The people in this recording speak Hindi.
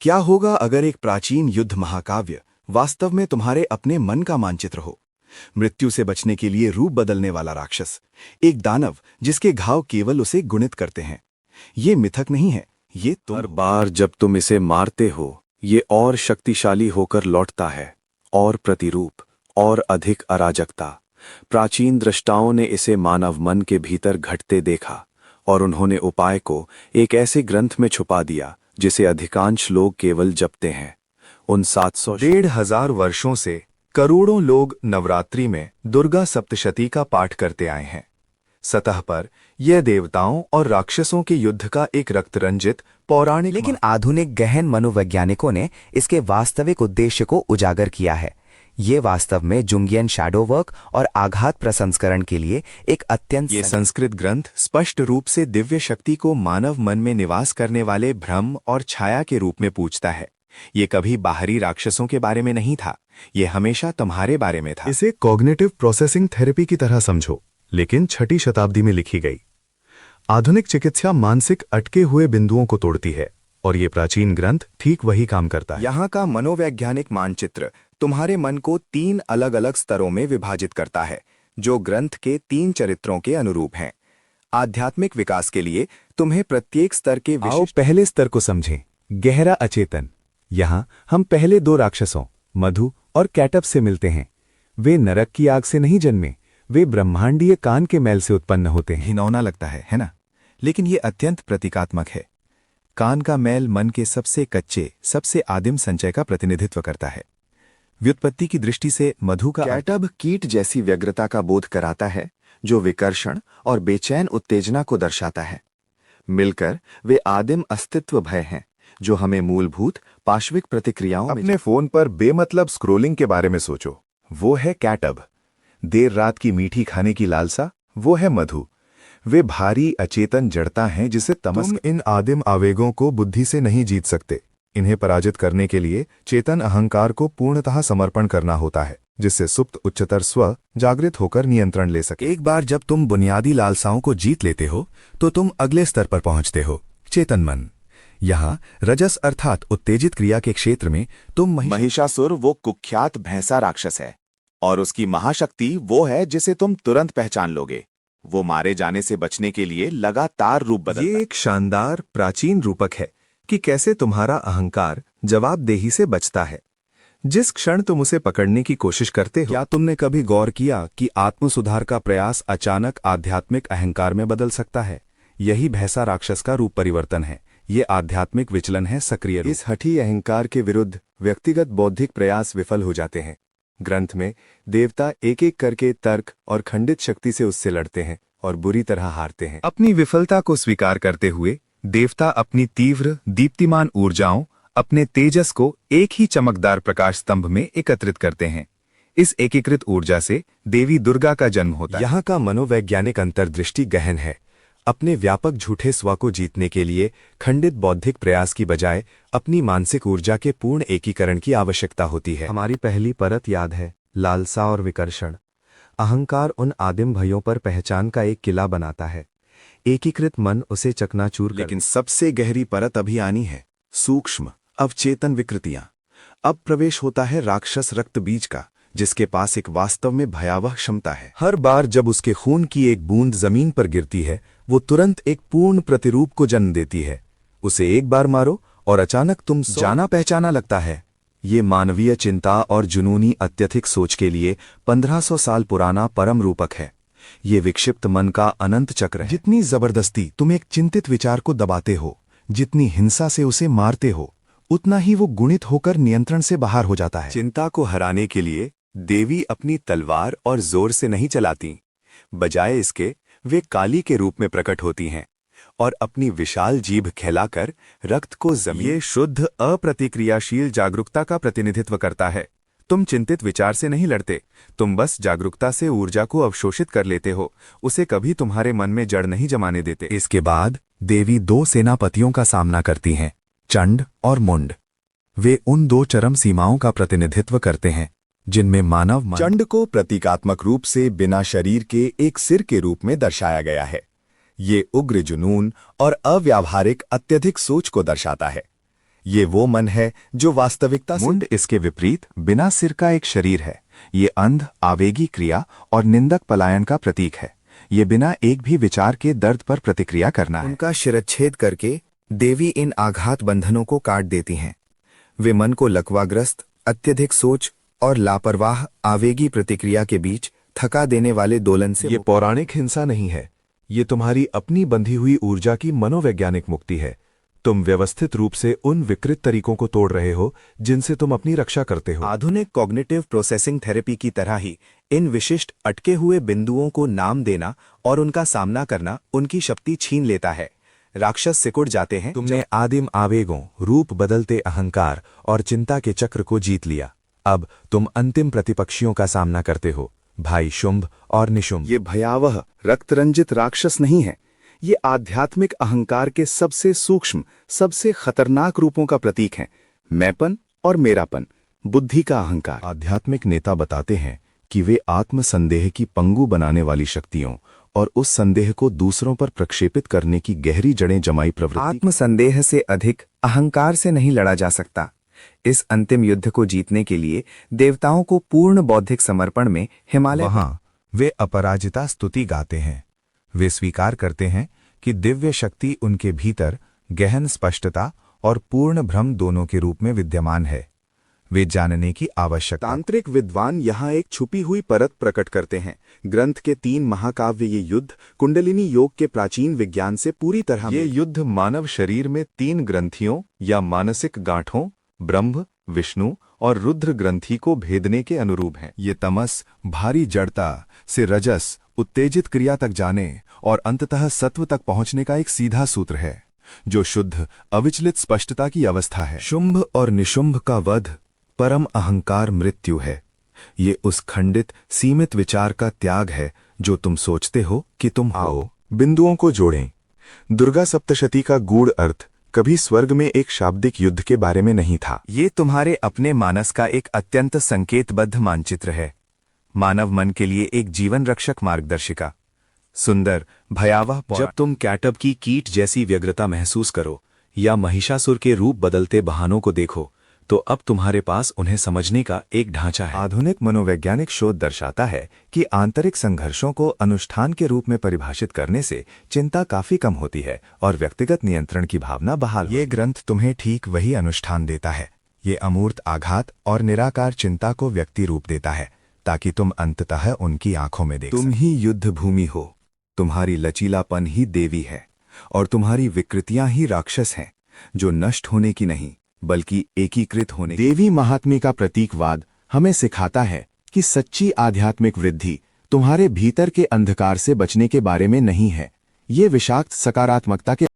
क्या होगा अगर एक प्राचीन युद्ध महाकाव्य वास्तव में तुम्हारे अपने मन का मानचित्र हो? मृत्यु से बचने के लिए रूप बदलने वाला राक्षस, एक दानव जिसके घाव केवल उसे गुणित करते हैं। ये मिथक नहीं है, ये तुम हर बार जब तुम इसे मारते हो, ये और शक्तिशाली होकर लौटता है, और प्रतिरूप, और अधिक अराजकता। प्राचीन दृष्टाओं ने इसे मानव मन के भीतर घटते देखा, और उन्होंने उपाय को एक ऐसे ग्रंथ में छुपा दिया जिसे अधिकांश लोग केवल जपते हैं। उन 700-1,500 वर्षों से करोड़ों लोग नवरात्रि में दुर्गा सप्तशती का पाठ करते आए हैं। सतह पर यह देवताओं और राक्षसों के युद्ध का एक रक्तरंजित पौराणिक, लेकिन आधुनिक गहन मनोवैज्ञानिकों ने इसके वास्तविक उद्देश्य को उजागर किया है। ये वास्तव में जुंगियन शैडो वर्क और आघात प्रसंस्करण के लिए एक अत्यंत ये संस्कृत ग्रंथ स्पष्ट रूप से दिव्य शक्ति को मानव मन में निवास करने वाले भ्रम और छाया के रूप में पूछता है। ये कभी बाहरी राक्षसों के बारे में नहीं था, ये हमेशा तुम्हारे बारे में था। इसे कॉग्निटिव प्रोसेसिंग थेरेपी की तरह समझो, लेकिन 6ठी शताब्दी में लिखी गई। आधुनिक चिकित्सा मानसिक अटके हुए बिंदुओं को तोड़ती है, और ये प्राचीन ग्रंथ ठीक वही काम करता है। यहाँ का मनोवैज्ञानिक मानचित्र तुम्हारे मन को 3 अलग अलग स्तरों में विभाजित करता है, जो ग्रंथ के 3 चरित्रों के अनुरूप हैं। आध्यात्मिक विकास के लिए तुम्हें प्रत्येक स्तर के आओ पहले स्तर को समझें, गहरा अचेतन। यहाँ हम पहले 2 राक्षसों मधु और कैटब से मिलते हैं। वे नरक की आग से नहीं जन्मे, वे ब्रह्मांडीय कान के मैल से उत्पन्न होते हैं। घिनौना लगता है ना? लेकिन ये अत्यंत प्रतीकात्मक है। कान का मैल मन के सबसे कच्चे, सबसे आदिम संचय का प्रतिनिधित्व करता है। व्युत्पत्ति की दृष्टि से मधु का कैटब कीट जैसी व्यग्रता का बोध कराता है, जो विकर्षण और बेचैन उत्तेजना को दर्शाता है। मिलकर वे आदिम अस्तित्व भय हैं, जो हमें मूलभूत पाश्विक प्रतिक्रियाओं में अपने फोन पर बेमतलब स्क्रोलिंग के बारे में सोचो, वो है कैटब। देर रात की मीठी खाने की लालसा, वो है मधु। वे भारी अचेतन जड़ता हैं जिसे तमस। तुम इन आदिम आवेगों को बुद्धि से नहीं जीत सकते। इन्हें पराजित करने के लिए चेतन अहंकार को पूर्णतः समर्पण करना होता है, जिससे सुप्त उच्चतर स्व जागृत होकर नियंत्रण ले सके। एक बार जब तुम बुनियादी लालसाओं को जीत लेते हो, तो तुम अगले स्तर पर पहुंचते हो, चेतन मन। यहाँ रजस अर्थात उत्तेजित क्रिया के क्षेत्र में तुम महिषासुर वो कुख्यात भैंसा राक्षस है, और उसकी महाशक्ति वो है जिसे तुम तुरंत पहचान लोगे। वो मारे जाने से बचने के लिए लगातार रूप बदलता है। ये एक शानदार प्राचीन रूपक है कि कैसे तुम्हारा अहंकार जवाबदेही से बचता है जिस क्षण तुम उसे पकड़ने की कोशिश करते हो। क्या तुमने कभी गौर किया कि आत्मसुधार का प्रयास अचानक आध्यात्मिक अहंकार में बदल सकता है? यही भैंसा राक्षस का रूप परिवर्तन है। ये आध्यात्मिक विचलन है, सक्रिय रूप। इस हठी अहंकार के विरुद्ध व्यक्तिगत बौद्धिक प्रयास विफल हो जाते हैं। ग्रंथ में देवता एक एक करके तर्क और खंडित शक्ति से उससे लड़ते हैं और बुरी तरह हारते हैं। अपनी विफलता को स्वीकार करते हुए देवता अपनी तीव्र दीप्तिमान ऊर्जाओं, अपने तेजस को एक ही चमकदार प्रकाश स्तंभ में एकत्रित करते हैं। इस एकीकृत ऊर्जा से देवी दुर्गा का जन्म होता है। यहाँ का मनोवैज्ञानिक अंतर्दृष्टि गहन है। अपने व्यापक झूठे स्व को जीतने के लिए खंडित बौद्धिक प्रयास की बजाय अपनी मानसिक ऊर्जा के पूर्ण एकीकरण की आवश्यकता होती है। हमारी पहली परत याद है, लालसा और विकर्षण। अहंकार उन आदिम भयों पर पहचान का एक किला बनाता है। एकीकृत मन उसे चकनाचूर कर। लेकिन सबसे गहरी परत अभी आनी है, सूक्ष्म अवचेतन विकृतियां। अब प्रवेश होता है राक्षस रक्त बीज का, जिसके पास एक वास्तव में भयावह क्षमता है। हर बार जब उसके खून की एक बूंद जमीन पर गिरती है, वो तुरंत एक पूर्ण प्रतिरूप को जन्म देती है। उसे एक बार मारो और अचानक तुम जाना पहचाना लगता है। ये मानवीय चिंता और जुनूनी अत्यधिक सोच के लिए 1500 साल पुराना परम रूपक है। ये विक्षिप्त मन का अनंत चक्र है। जितनी जबरदस्ती तुम एक चिंतित विचार को दबाते हो, जितनी हिंसा से उसे मारते हो, उतना ही वो गुणित होकर नियंत्रण से बाहर हो जाता है। चिंता को हराने के लिए देवी अपनी तलवार और जोर से नहीं चलाती, बजाय इसके वे काली के रूप में प्रकट होती हैं और अपनी विशाल जीभ खिलाकर रक्त को जमीन। ये शुद्ध अप्रतिक्रियाशील जागरूकता का प्रतिनिधित्व करता है। तुम चिंतित विचार से नहीं लड़ते, तुम बस जागरूकता से ऊर्जा को अवशोषित कर लेते हो, उसे कभी तुम्हारे मन में जड़ नहीं जमाने देते। इसके बाद देवी 2 सेनापतियों का सामना करती हैं, चंड और मुंड। वे उन 2 चरम सीमाओं का प्रतिनिधित्व करते हैं जिनमें मानव मन। चंड को प्रतीकात्मक रूप से बिना शरीर के एक सिर के रूप में दर्शाया गया है। ये उग्र जुनून और अव्यावहारिक अत्यधिक सोच को दर्शाता है। ये वो मन है जो वास्तविकता से मुंड इसके विपरीत बिना सिर का एक शरीर है। ये अंध, आवेगी क्रिया और निंदक पलायन का प्रतीक है। ये बिना एक भी विचार के दर्द पर प्रतिक्रिया करना है। उनका शिरच्छेद करके देवी इन आघात बंधनों को काट देती हैं। वे मन को लकवाग्रस्त, अत्यधिक सोच और लापरवाह आवेगी प्रतिक्रिया के बीच थका देने वाले दोलन से ये पौराणिक हिंसा नहीं है, ये तुम्हारी अपनी बंधी हुई ऊर्जा की मनोवैज्ञानिक मुक्ति है। तुम व्यवस्थित रूप से उन विकृत तरीकों को तोड़ रहे हो जिनसे तुम अपनी रक्षा करते हो। आधुनिक कॉग्निटिव प्रोसेसिंग थेरेपी की तरह ही इन विशिष्ट अटके हुए बिंदुओं को नाम देना और उनका सामना करना उनकी शक्ति छीन लेता है। राक्षस सिकुड़ जाते हैं। तुमने आदिम आवेगों, रूप बदलते अहंकार और चिंता के चक्र को जीत लिया। अब तुम अंतिम प्रतिपक्षियों का सामना करते हो, भाई शुंभ और निशुंभ। ये भयावह रक्तरंजित राक्षस नहीं है, ये आध्यात्मिक अहंकार के सबसे सूक्ष्म, सबसे खतरनाक रूपों का प्रतीक हैं। मैंपन और मेरापन, बुद्धि का अहंकार। आध्यात्मिक नेता बताते हैं कि वे आत्मसंदेह की पंगु बनाने वाली शक्तियों और उस संदेह को दूसरों पर प्रक्षेपित करने की गहरी जड़ें जमाई प्रवृत्ति। आत्मसंदेह से अधिक अहंकार से नहीं लड़ा जा सकता। इस अंतिम युद्ध को जीतने के लिए देवताओं को पूर्ण बौद्धिक समर्पण में हिमालय वहां वे अपराजिता स्तुति गाते हैं। वे स्वीकार करते हैं कि दिव्य शक्ति उनके भीतर गहन स्पष्टता और पूर्ण भ्रम दोनों के रूप में विद्यमान है। वे जानने की आवश्यकता। तांत्रिक विद्वान यहाँ एक छुपी हुई परत प्रकट करते हैं। ग्रंथ के 3 महाकाव्य ये युद्ध कुंडलिनी योग के प्राचीन विज्ञान से पूरी तरह ये युद्ध मानव शरीर में 3 ग्रंथियों या मानसिक गांठों, ब्रह्म, विष्णु और रुद्र ग्रंथि को भेदने के अनुरूप हैं। ये तमस, भारी जड़ता से रजस, उत्तेजित क्रिया तक जाने और अंततः सत्व तक पहुंचने का एक सीधा सूत्र है, जो शुद्ध, अविचलित स्पष्टता की अवस्था है। शुंभ और निशुंभ का वध परम अहंकार मृत्यु है। ये उस खंडित, सीमित विचार का त्याग है जो तुम सोचते हो कि तुम आओ, बिंदुओं को जोड़ें। दुर्गा सप्तशती का गूढ़ अर्थ कभी स्वर्ग में एक शाब्दिक युद्ध के बारे में नहीं था। ये तुम्हारे अपने मानस का एक अत्यंत संकेतबद्ध मानचित्र है, मानव मन के लिए एक जीवन रक्षक मार्गदर्शिका। सुंदर, भयावह। जब तुम कैटब की कीट जैसी व्यग्रता महसूस करो या महिषासुर के रूप बदलते बहानों को देखो, तो अब तुम्हारे पास उन्हें समझने का एक ढांचा है। आधुनिक मनोवैज्ञानिक शोध दर्शाता है कि आंतरिक संघर्षों को अनुष्ठान के रूप में परिभाषित करने से चिंता काफी कम होती है और व्यक्तिगत नियंत्रण की भावना बहाल। ये ग्रंथ तुम्हें ठीक वही अनुष्ठान देता है। ये अमूर्त आघात और निराकार चिंता को व्यक्ति रूप देता है, ताकि तुम अंततः उनकी आंखों में देख तुम ही युद्ध भूमि हो, तुम्हारी लचीलापन ही देवी है और तुम्हारी विकृतियां ही राक्षस हैं, जो नष्ट होने की नहीं बल्कि एकीकृत होने। देवी महात्म्य का प्रतीकवाद हमें सिखाता है कि सच्ची आध्यात्मिक वृद्धि तुम्हारे भीतर के अंधकार से बचने के बारे में नहीं है, ये विषाक्त सकारात्मकता के